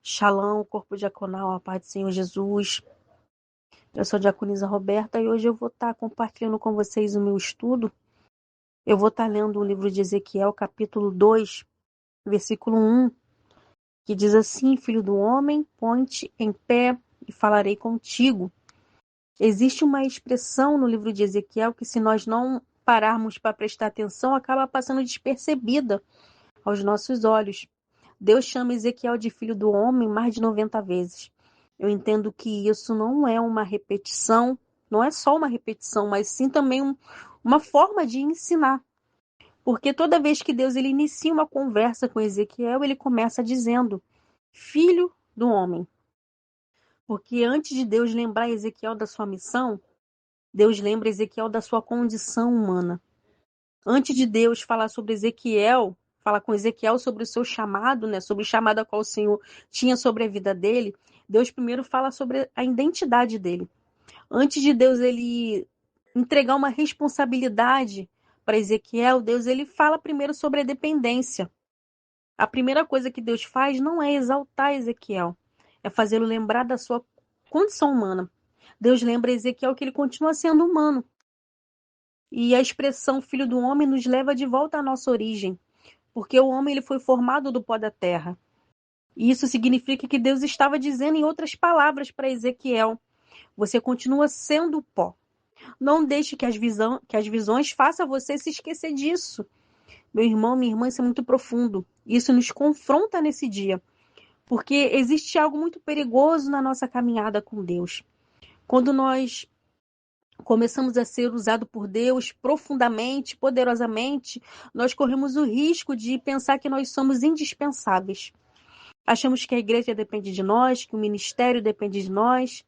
Shalom, corpo diaconal, a paz do Senhor Jesus. Eu sou a diaconisa Roberta e hoje eu vou estar compartilhando com vocês o meu estudo. Eu vou estar lendo o livro de Ezequiel, capítulo 2, versículo 1, que diz assim: Filho do homem, põe-te em pé e falarei contigo. Existe uma expressão no livro de Ezequiel que, se nós não pararmos para prestar atenção, acaba passando despercebida aos nossos olhos. Deus chama Ezequiel de filho do homem mais de 90 vezes. Eu entendo que isso não é uma repetição, não é só uma repetição, mas sim também uma forma de ensinar. Porque toda vez que Deus ele inicia uma conversa com Ezequiel, ele começa dizendo, filho do homem. Porque antes de Deus lembrar Ezequiel da sua missão, Deus lembra Ezequiel da sua condição humana. Antes de Deus falar sobre Ezequiel, falar com Ezequiel sobre o seu chamado, né, sobre o chamado a qual o Senhor tinha sobre a vida dele, Deus primeiro fala sobre a identidade dele. Antes de Deus ele entregar uma responsabilidade para Ezequiel, Deus ele fala primeiro sobre a dependência. A primeira coisa que Deus faz não é exaltar Ezequiel, é fazê-lo lembrar da sua condição humana. Deus lembra Ezequiel que ele continua sendo humano. E a expressão filho do homem nos leva de volta à nossa origem, porque o homem ele foi formado do pó da terra. E isso significa que Deus estava dizendo em outras palavras para Ezequiel: você continua sendo pó. Não deixe que as visões façam você se esquecer disso. Meu irmão, minha irmã, isso é muito profundo. Isso nos confronta nesse dia, porque existe algo muito perigoso na nossa caminhada com Deus. Quando nós começamos a ser usados por Deus profundamente, poderosamente, nós corremos o risco de pensar que nós somos indispensáveis. Achamos que a igreja depende de nós, que o ministério depende de nós,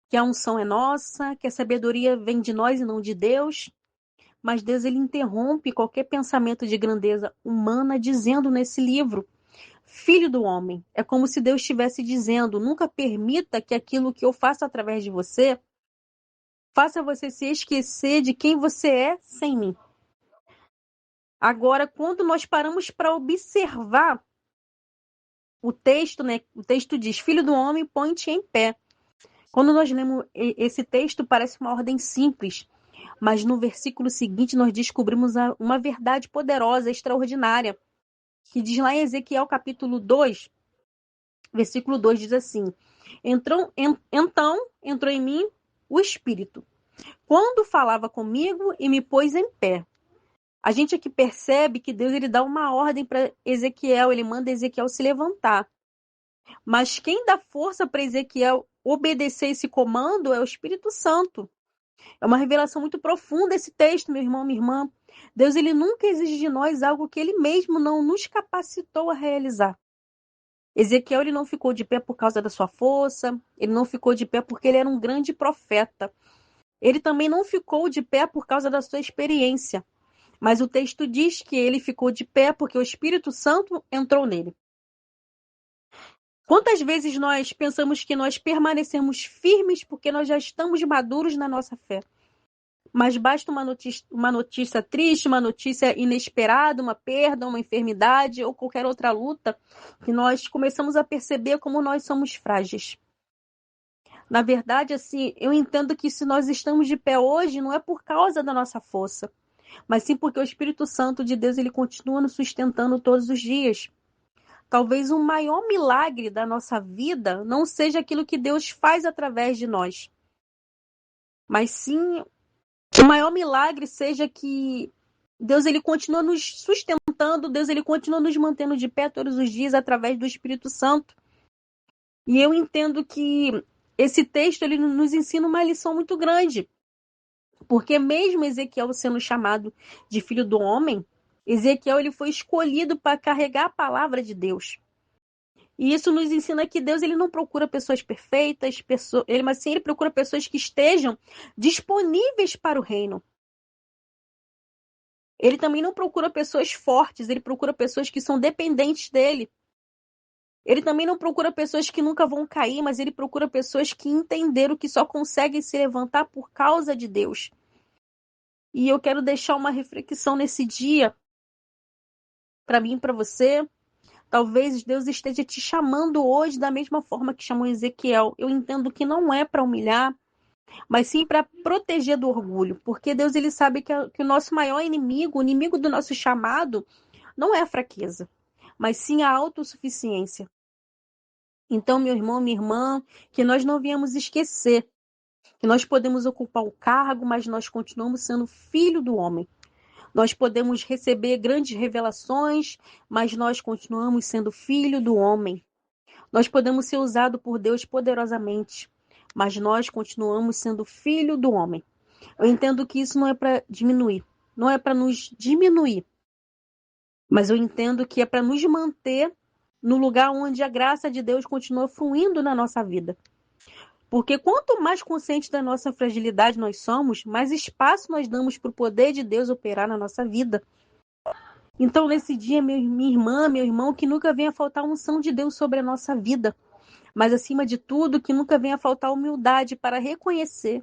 que a unção é nossa, que a sabedoria vem de nós e não de Deus. Mas Deus ele interrompe qualquer pensamento de grandeza humana dizendo nesse livro, filho do homem. É como se Deus estivesse dizendo, nunca permita que aquilo que eu faço através de você faça você se esquecer de quem você é sem mim. Agora, quando nós paramos para observar o texto, né? O texto diz, filho do homem, põe-te em pé. Quando nós lemos esse texto, parece uma ordem simples, mas no versículo seguinte nós descobrimos uma verdade poderosa, extraordinária, que diz lá em Ezequiel capítulo 2, versículo 2, diz assim, então entrou em mim o Espírito, quando falava comigo e me pôs em pé. A gente aqui percebe que Deus ele dá uma ordem para Ezequiel, ele manda Ezequiel se levantar. Mas quem dá força para Ezequiel obedecer esse comando é o Espírito Santo. É uma revelação muito profunda esse texto, meu irmão, minha irmã. Deus ele nunca exige de nós algo que ele mesmo não nos capacitou a realizar. Ezequiel ele não ficou de pé por causa da sua força, ele não ficou de pé porque ele era um grande profeta. Ele também não ficou de pé por causa da sua experiência. Mas o texto diz que ele ficou de pé porque o Espírito Santo entrou nele. Quantas vezes nós pensamos que nós permanecemos firmes porque nós já estamos maduros na nossa fé? Mas basta uma notícia triste, uma notícia inesperada, uma perda, uma enfermidade ou qualquer outra luta, que nós começamos a perceber como nós somos frágeis. Na verdade, assim, eu entendo que se nós estamos de pé hoje, não é por causa da nossa força, mas sim porque o Espírito Santo de Deus ele continua nos sustentando todos os dias. Talvez o maior milagre da nossa vida não seja aquilo que Deus faz através de nós, mas sim o maior milagre seja que Deus ele continua nos sustentando, Deus ele continua nos mantendo de pé todos os dias através do Espírito Santo. E eu entendo que esse texto ele nos ensina uma lição muito grande, porque mesmo Ezequiel sendo chamado de filho do homem, Ezequiel ele foi escolhido para carregar a palavra de Deus. E isso nos ensina que Deus ele não procura pessoas perfeitas, mas sim ele procura pessoas que estejam disponíveis para o reino. Ele também não procura pessoas fortes, ele procura pessoas que são dependentes dele. Ele também não procura pessoas que nunca vão cair, mas ele procura pessoas que entenderam que só conseguem se levantar por causa de Deus. E eu quero deixar uma reflexão nesse dia para mim e para você. Talvez Deus esteja te chamando hoje da mesma forma que chamou Ezequiel. Eu entendo que não é para humilhar, mas sim para proteger do orgulho, porque Deus ele sabe que o nosso maior inimigo, o inimigo do nosso chamado, não é a fraqueza, mas sim a autossuficiência. Então, meu irmão, minha irmã, que nós não viemos esquecer que nós podemos ocupar o cargo, mas nós continuamos sendo filho do homem. Nós podemos receber grandes revelações, mas nós continuamos sendo filho do homem. Nós podemos ser usados por Deus poderosamente, mas nós continuamos sendo filho do homem. Eu entendo que isso não é para diminuir, não é para nos diminuir, mas eu entendo que é para nos manter no lugar onde a graça de Deus continua fluindo na nossa vida. Porque quanto mais conscientes da nossa fragilidade nós somos, mais espaço nós damos para o poder de Deus operar na nossa vida. Então, nesse dia, minha irmã, meu irmão, que nunca venha faltar a unção de Deus sobre a nossa vida. Mas, acima de tudo, que nunca venha faltar humildade para reconhecer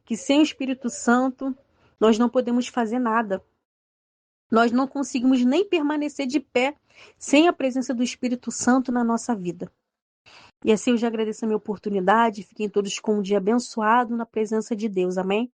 que sem o Espírito Santo nós não podemos fazer nada. Nós não conseguimos nem permanecer de pé sem a presença do Espírito Santo na nossa vida. E assim eu já agradeço a minha oportunidade. Fiquem todos com um dia abençoado na presença de Deus. Amém?